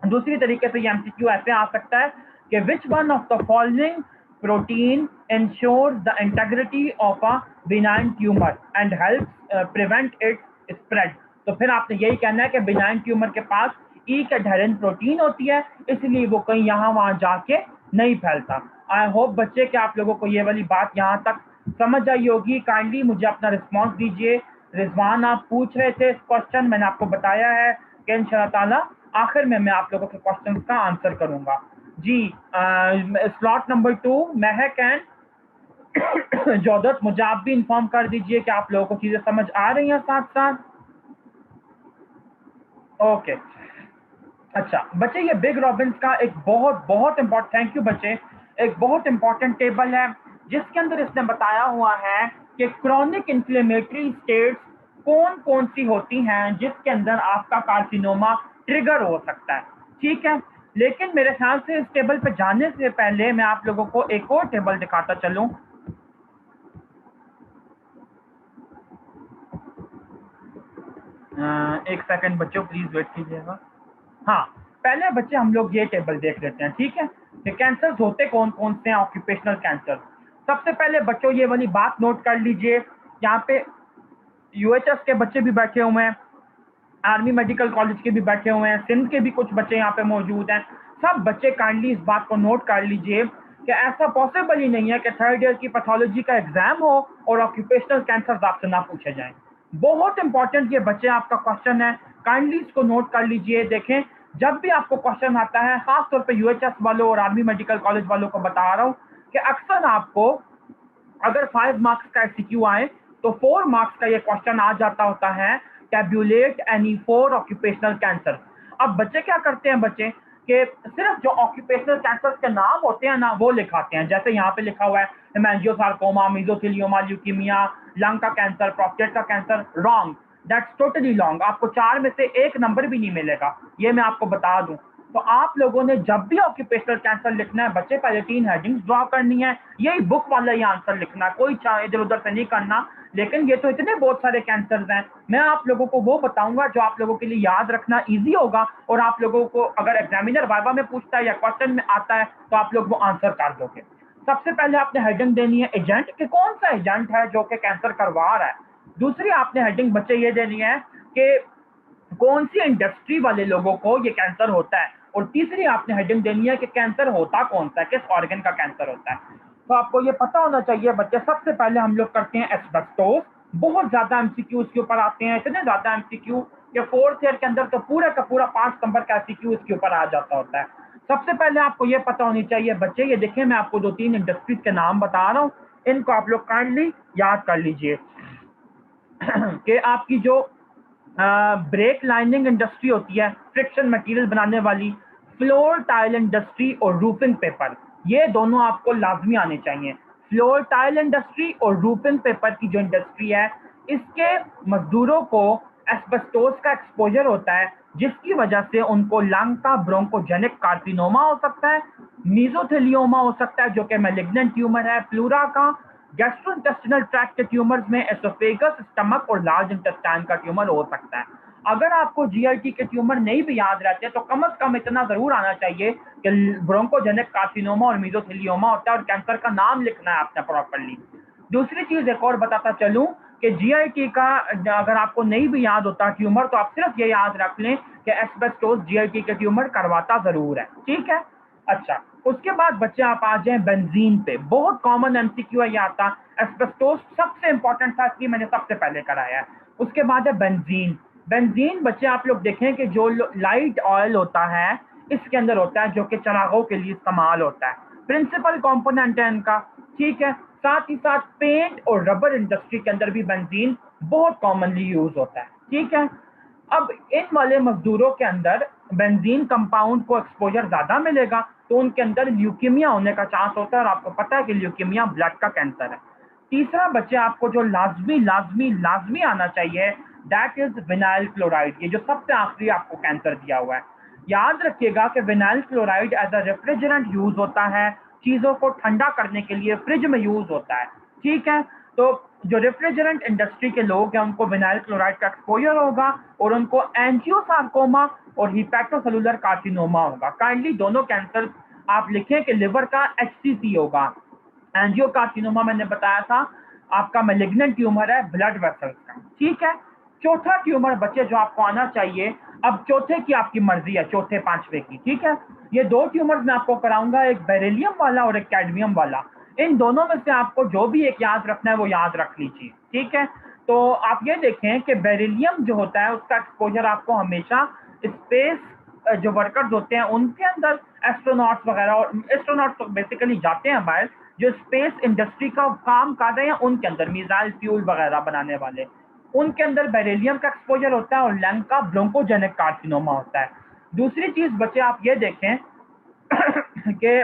दूसरी तरीके से ये एमसीक्यू ऐसे आ सकता है कि which one of the following protein ensures the integrity of a benign tumor and helps prevent its spread। तो फिर आपने यही कहना है कि बिनाइन ट्यूमर के पास ई कैडहेरेंस प्रोटीन होती है, इसलिए वो कहीं यहाँ वहां जाके नहीं फैलता। आई होप बच्चे कि आप लोगों को ये वाली बात यहाँ तक समझ आई होगी। काइंडली मुझे अपना रिस्पॉन्स दीजिए। रिजवान आप पूछ रहे थे क्वेश्चन, मैंने आपको बताया है कि इंशाल्लाह ताला आखिर में मैं आप लोगों के क्वेश्चन का आंसर करूंगा। जी, स्लॉट नंबर 2 महक एंड जौदत, मुझे आप भी इन्फॉर्म कर दीजिए कि आप लोगों को चीजें समझ आ रही हैं साथ साथ। ओके, अच्छा बच्चे, ये बिग रॉबिन्स का एक बहुत बहुत इंपॉर्टेंट, थैंक यू बच्चे, एक बहुत इंपॉर्टेंट टेबल है जिसके अंदर इसने बताया हुआ है कि क्रॉनिक इन्फ्लेमेटरी स्टेट्स कौन कौन सी होती हैं जिसके अंदर आपका कार्सिनोमा ट्रिगर हो सकता है। ठीक है, लेकिन मेरे ख्याल से इस टेबल पे जाने से पहले मैं आप लोगों को एक और टेबल दिखाता चलूं। एक सेकंड बच्चों, प्लीज वेट कीजिएगा। हाँ, पहले बच्चे हम लोग ये टेबल देख लेते हैं। ठीक है, कि कैंसर्स होते कौन कौन से हैं, ऑक्यूपेशनल कैंसर। सबसे पहले बच्चों ये वाली बात नोट कर लीजिए, यहाँ पे यूएचएस के बच्चे भी बैठे हुए हैं, आर्मी मेडिकल कॉलेज के भी बैठे हुए हैं, सिंध के भी कुछ बच्चे यहाँ पे मौजूद हैं। सब बच्चे काइंडली इस बात को नोट कर लीजिए कि ऐसा पॉसिबल ही नहीं है कि थर्ड ईयर की पैथोलॉजी का एग्जाम हो और ऑक्यूपेशनल कैंसर आपसे ना पूछे जाएं। बहुत इंपॉर्टेंट ये बच्चे आपका क्वेश्चन है, काइंडली इसको नोट कर लीजिए। देखें, जब भी आपको क्वेश्चन आता है, खासतौर पर यूएचएस वालों और आर्मी मेडिकल कॉलेज वालों को बता रहा हूँ कि अक्सर आपको अगर 5 मार्क्स का एमसीक्यू आए तो 4 मार्क्स का ये क्वेश्चन आ जाता होता है, टेबुलेट एनी 4 ऑक्यूपेशनल कैंसर। अब बच्चे क्या करते हैं बच्चे कि सिर्फ जो ऑक्यूपेशनल कैंसर के नाम होते हैं ना वो लिखाते हैं, जैसे यहाँ पे लिखा हुआ है हेमेंजियोसार्कोमा, मेसोथेलियोमा, ल्यूकीमिया, लंग का कैंसर, प्रोस्टेट का cancer. Wrong, that's totally long, आपको 4 में से 1 नंबर भी नहीं मिलेगा, ये मैं आपको बता दूं। तो आप लोगों ने जब भी ऑक्यूपेशनल कैंसर लिखना है बच्चे, पहले 3 हेडिंग्स ड्रॉ करनी है, यही बुक वाला ही आंसर लिखना है, कोई इधर उधर से नहीं करना। लेकिन ये तो इतने बहुत सारे कैंसर्स हैं, मैं आप लोगों को वो बताऊंगा जो आप लोगों के लिए याद रखना इजी होगा, और आप लोगों को अगर एग्जामिनर वाइवा में पूछता है या क्वेश्चन में आता है तो आप लोग वो आंसर कर दोगे। सबसे पहले आपने हेडिंग देनी है एजेंट, कि कौन सा एजेंट है जो कि कैंसर करवा रहा है। दूसरी आपने हेडिंग बच्चे ये देनी है कि कौन सी इंडस्ट्री वाले लोगों को ये कैंसर होता है। और तीसरी आपने हेडिंग देनी है कि कैंसर होता कौन सा है, किस ऑर्गन का कैंसर होता है। तो आपको ये पता होना चाहिए बच्चे, सबसे पहले हम लोग करते हैं एस्बेस्टोस। बहुत ज्यादा एमसीक्यू इसके ऊपर आते हैं, इतने ज्यादा एमसीक्यू कि 4th ईयर के अंदर तो पूरा का पूरा 5 नंबर का एमसीक्यू इसके ऊपर आ जाता होता है। सबसे पहले आपको ये पता होनी चाहिए बच्चे, ये देखिए मैं आपको 2-3 इंडस्ट्रीज के नाम बता रहा हूँ, इनको आप लोग काइंडली याद कर लीजिए। कि आपकी जो ब्रेक लाइनिंग इंडस्ट्री होती है, फ्रिक्शन मटेरियल बनाने वाली, फ्लोर टाइल इंडस्ट्री और रूफिंग पेपर, ये दोनों आपको लाजमी आने चाहिए। फ्लोर टाइल इंडस्ट्री और रूफिंग पेपर की जो इंडस्ट्री है, इसके मजदूरों को एस्बेस्टोस का एक्सपोजर होता है, जिसकी वजह से उनको लंग का ब्रोंकोजेनिक कार्सिनोमा हो सकता है, मीजोथेलियोमा हो सकता है जो कि मैलिग्नेंट ट्यूमर है, प्लूरा का, गैस्ट्रोइंटेस्टिनल ट्रैक्ट के ट्यूमर्स में एसोफेगस, स्टमक और लार्ज इंटेस्टाइन का ट्यूमर हो सकता है। अगर आपको जीआईटी के ट्यूमर नहीं भी याद रहते तो कम से कम इतना जरूर आना चाहिए कि ब्रोंकोजेनिक कार्सिनोमा और मीजोथेलियोमा होता है, और कैंसर का नाम लिखना है आपने प्रॉपरली। दूसरी चीज एक और बताता चलूं कि जीआईटी का अगर आपको नहीं भी याद होता ट्यूमर, तो आप सिर्फ ये याद रख लें कि एस्बेस्टोस जीआईटी के ट्यूमर करवाता जरूर है, ठीक है। अच्छा, उसके बाद बच्चे आप आ जाएं बेंजीन पे, बहुत कॉमन एमसीक्यू है ये आता। एस्बेस्टोस सबसे इंपॉर्टेंट था, इसलिए मैंने सबसे पहले कराया है। उसके बाद है बेंजीन। बेंजीन बच्चे आप लोग देखें कि जो लाइट ऑयल होता है इसके अंदर होता है, जो कि चरागों के लिए इस्तेमाल होता है, प्रिंसिपल कंपोनेंट है इनका, ठीक है। साथ ही साथ पेंट और रबर इंडस्ट्री के अंदर भी बेंजीन बहुत कॉमनली यूज होता है, ठीक है। अब इन वाले मजदूरों के अंदर बेंजीन कंपाउंड को एक्सपोजर ज्यादा मिलेगा, तो उनके अंदर ल्यूकीमिया होने का चांस होता है, और आपको पता है कि ल्यूकीमिया ब्लड का कैंसर है। तीसरा बच्चे आपको जो लाजमी लाजमी लाजमी आना चाहिए, दैट इज विनाइल क्लोराइड, ये जो सबसे आखिरी आपको कैंसर दिया हुआ है। याद रखिएगा कि vinyl chloride as a refrigerant use होता है, चीजों को ठंडा करने के लिए फ्रिज में यूज होता है, ठीक है। तो जो रेफ्रिजरेंट इंडस्ट्री के लोग हैं उनको विनाइल क्लोराइड का एक्सपोजर होगा, और उनको एंजियोसार्कोमा और हिपैटोसेलुलर कार्सिनोमा होगा। काइंडली दोनों कैंसर आप लिखें कि लिवर का एचसीसी होगा। एंजियोकार्सिनोमा मैंने बताया था आपका मैलिग्नेंट ट्यूमर है ब्लड वेसल्स का, ठीक है। चौथा ट्यूमर बच्चे जो आपको आना चाहिए, अब चौथे की आपकी मर्जी है, चौथे पांचवे की, ठीक है। ये 2 ट्यूमर्स मैं आपको कराऊंगा, एक बेरिलियम वाला और एक कैडमियम वाला। इन दोनों में से आपको जो भी एक याद रखना है वो याद रख लीजिए, ठीक है। तो आप ये देखें कि बेरिलियम जो होता है उसका एक्सपोजर आपको हमेशा स्पेस जो वर्कर्स होते हैं उनके अंदर, एस्ट्रोनॉट्स वगैरह, और एस्ट्रोनॉट्स तो बेसिकली जाते हैं बाहर, जो स्पेस इंडस्ट्री का काम कर रहे हैं उनके अंदर, मिसाइल फ्यूल वगैरह बनाने वाले, उनके अंदर बेरिलियम का एक्सपोजर होता है, और लंग का ब्रोंकोजेनिक कार्सिनोमा होता है। दूसरी चीज बच्चे आप ये देखें कि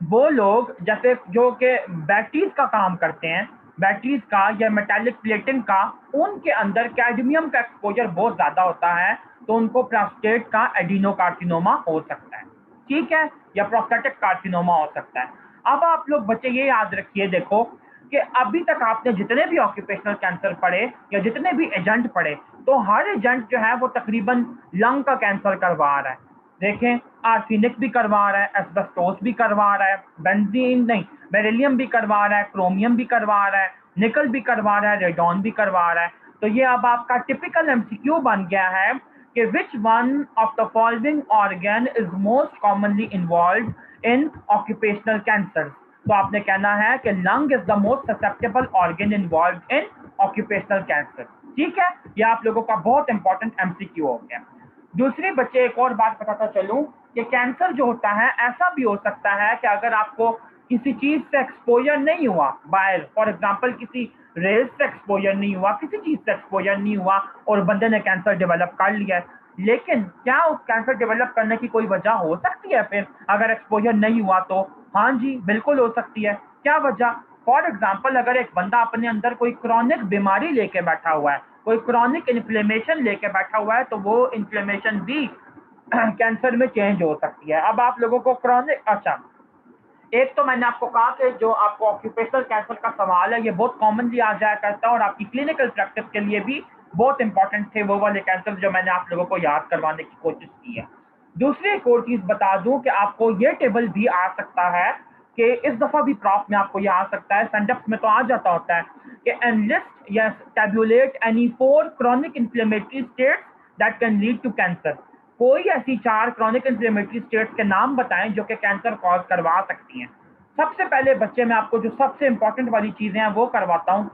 वो लोग जैसे जो कि बैटरीज का काम करते हैं, बैटरीज का या मेटालिक प्लेटिंग का, उनके अंदर कैडमियम का एक्सपोजर बहुत ज्यादा होता है, तो उनको प्रोस्टेट का एडिनोकार्सिनोमा हो सकता है, ठीक है, या प्रोस्टेटिक कार्सिनोमा हो सकता है। अब आप लोग बच्चे ये याद रखिए, देखो कि अभी तक आपने जितने भी ऑक्यूपेशनल कैंसर पढ़े या जितने भी एजेंट पढ़े, तो हर एजेंट जो है वो तकरीबन लंग का कैंसर करवा रहा है। देखें, आर्सेनिक भी करवा रहा है, एस्बेस्टोस भी करवा रहा है, बेंजीन नहीं, बेरिलियम भी करवा रहा है, क्रोमियम भी करवा रहा है, निकल भी करवा रहा है, रेडॉन भी करवा रहा है। तो ये अब आपका टिपिकल एमसीक्यू बन गया है कि which one of the following organ is most commonly involve in occupational cancer. तो आपने कहना है कि lung is the most susceptible organ involve in occupational cancer, ठीक है। ये आप लोगों का बहुत इंपॉर्टेंट एमसीक्यू हो गया। दूसरे बच्चे एक और बात बताता चलूं कि कैंसर जो होता है ऐसा भी हो सकता है कि अगर आपको किसी चीज से एक्सपोजर नहीं हुआ, बाहर फॉर एग्जांपल किसी रेस से एक्सपोजर नहीं हुआ, किसी चीज से एक्सपोजर नहीं हुआ, और बंदे ने कैंसर डेवलप कर लिया है, लेकिन क्या उस कैंसर डेवलप करने की कोई वजह हो सकती है फिर अगर एक्सपोजर नहीं हुआ तो? हाँ जी, बिल्कुल हो सकती है। क्या वजह? फॉर एग्जाम्पल अगर एक बंदा अपने अंदर कोई क्रॉनिक बीमारी लेके बैठा हुआ है, कोई क्रॉनिक इन्फ्लेमेशन लेके बैठा हुआ है तो वो इन्फ्लेमेशन भी कैंसर में चेंज हो सकती है। अब आप लोगों को क्रॉनिक, अच्छा, एक तो मैंने आपको कहा कि जो आपको ऑक्यूपेशनल कैंसर का सवाल है ये बहुत कॉमनली आ जाया करता है और आपकी क्लिनिकल प्रैक्टिस के लिए भी बहुत इंपॉर्टेंट थे वो वाले कैंसर जो मैंने आप लोगों को याद करवाने की कोशिश की है। दूसरी एक और चीज बता दूं कि आपको ये टेबल भी आ सकता है कि इस दफा भी प्रॉफ में आपको ये आ सकता है, सेंडअप्स में तो आ जाता होता है कि एनलिस्ट या tabulate any 4 chronic inflammatory states that can lead to cancer. कोई ऐसी 4 क्रॉनिक इन्फ्लेमेटरी स्टेट्स के नाम बताएं जो कि कैंसर कॉज करवा सकती हैं। सबसे पहले बच्चे मैं आपको जो सबसे इंपॉर्टेंट वाली चीजें हैं वो करवाता हूँ,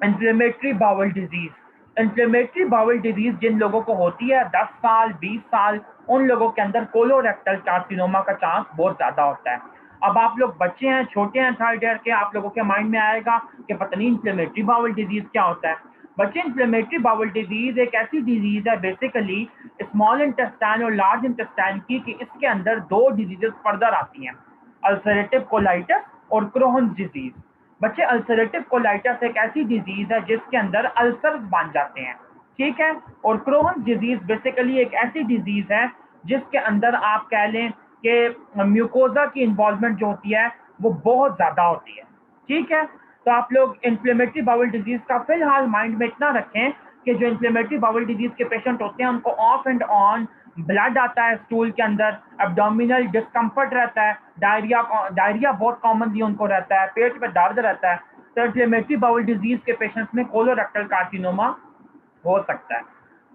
inflammatory bowel disease. Inflammatory bowel disease जिन लोगों को होती है 10 साल 20 साल, उन लोगों के अंदर कोलोरेक्टल कार्सिनोमा का चांस बहुत ज्यादा होता है। अब आप लोग बच्चे हैं, छोटे हैं, थर्ड ईयर के, आप लोगों के माइंड में आएगा कि पता नहीं इन्फ्लेमेटरी बाउल डिजीज क्या होता है। बच्चे, इन्फ्लेमेटरी बाउल डिजीज एक ऐसी डिजीज है बेसिकली स्मॉल इंटेस्टाइन और लार्ज इंटेस्टाइन की, कि इसके अंदर 2 डिजीजेस फर्दर आती हैं, अल्सरेटिव कोलाइटिस और क्रोहन्स डिजीज। बच्चे, अल्सरेटिव कोलाइटिस एक ऐसी डिजीज है जिसके अंदर अल्सर्स बन जाते हैं, ठीक है। और क्रोहन्स डिजीज बेसिकली एक ऐसी डिजीज है जिसके अंदर आप कह लें कि म्यूकोजा की इन्वॉल्वमेंट जो होती है वो बहुत ज्यादा होती है, ठीक है। तो आप लोग इन्फ्लेमेटरी बाउल डिजीज का फिलहाल माइंड में इतना रखें कि जो इन्फ्लेमेटरी बाउल डिजीज के पेशेंट होते हैं उनको ऑफ एंड ऑन ब्लड आता है स्टूल के अंदर, एब्डोमिनल डिस्कम्फर्ट रहता है, डायरिया बहुत कॉमनली उनको रहता है, पेट में दर्द रहता है। तो इन्फ्लेमेटरी बाउल डिजीज के पेशेंट्स में कोलोरेक्टल कार्सिनोमा हो सकता है।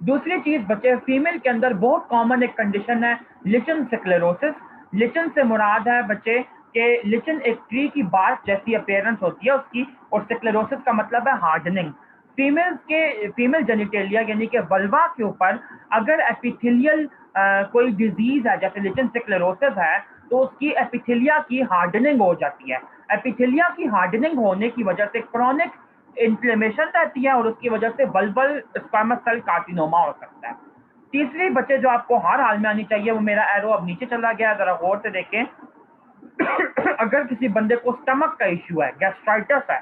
दूसरी चीज बच्चे, फीमेल के अंदर बहुत कॉमन एक कंडीशन है लिचन स्क्लेरोसिस। लिचन से मुराद है बच्चे कि लिचन एक ट्री की बार्क जैसी अपीयरेंस होती है उसकी, और स्क्लेरोसिस का मतलब है हार्डनिंग। फीमेल जेनिटेलिया यानी कि वल्वा के ऊपर अगर एपिथेलियल कोई डिजीज है जैसे लिचन स्क्लेरोसिस है तो उसकी एपिथेलिया की हार्डनिंग हो जाती है। एपिथेलिया की हार्डनिंग होने की वजह से क्रॉनिक इन्फ्लेमेशन रहती है और उसकी वजह से बल्बल स्क्वामस सेल कार्सिनोमा हो सकता है। तीसरी बच्चे जो आपको हर हाल में आनी चाहिए, वो मेरा एरो अब नीचे चला गया, जरा गौर से देखें। अगर किसी बंदे को स्टमक का इश्यू है, गैस्ट्राइटिस है,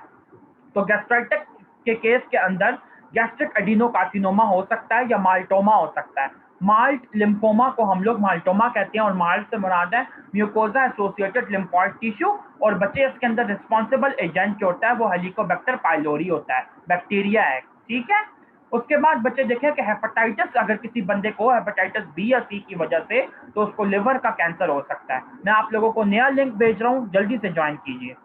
तो गैस्ट्राइटिस के केस के अंदर गैस्ट्रिक एडिनोकार्सिनोमा हो सकता है या माल्टोमा हो सकता है। माल्ट लिम्फोमा को हम लोग माल्टोमा कहते हैं और माल्ट से मुराद है म्यूकोजा एसोसिएटेड लिम्फोइड टिश्यू। और बच्चे इसके अंदर रिस्पॉन्सिबल एजेंट जो होता है वो हेलिकोबैक्टर पाइलोरी होता है, बैक्टीरिया है, ठीक है। उसके बाद बच्चे देखें कि हेपेटाइटिस अगर किसी बंदे को हेपेटाइटिस बी या सी की वजह से, तो उसको लिवर का कैंसर हो सकता है। मैं आप लोगों को नया लिंक भेज रहा हूँ, जल्दी से ज्वाइन कीजिए।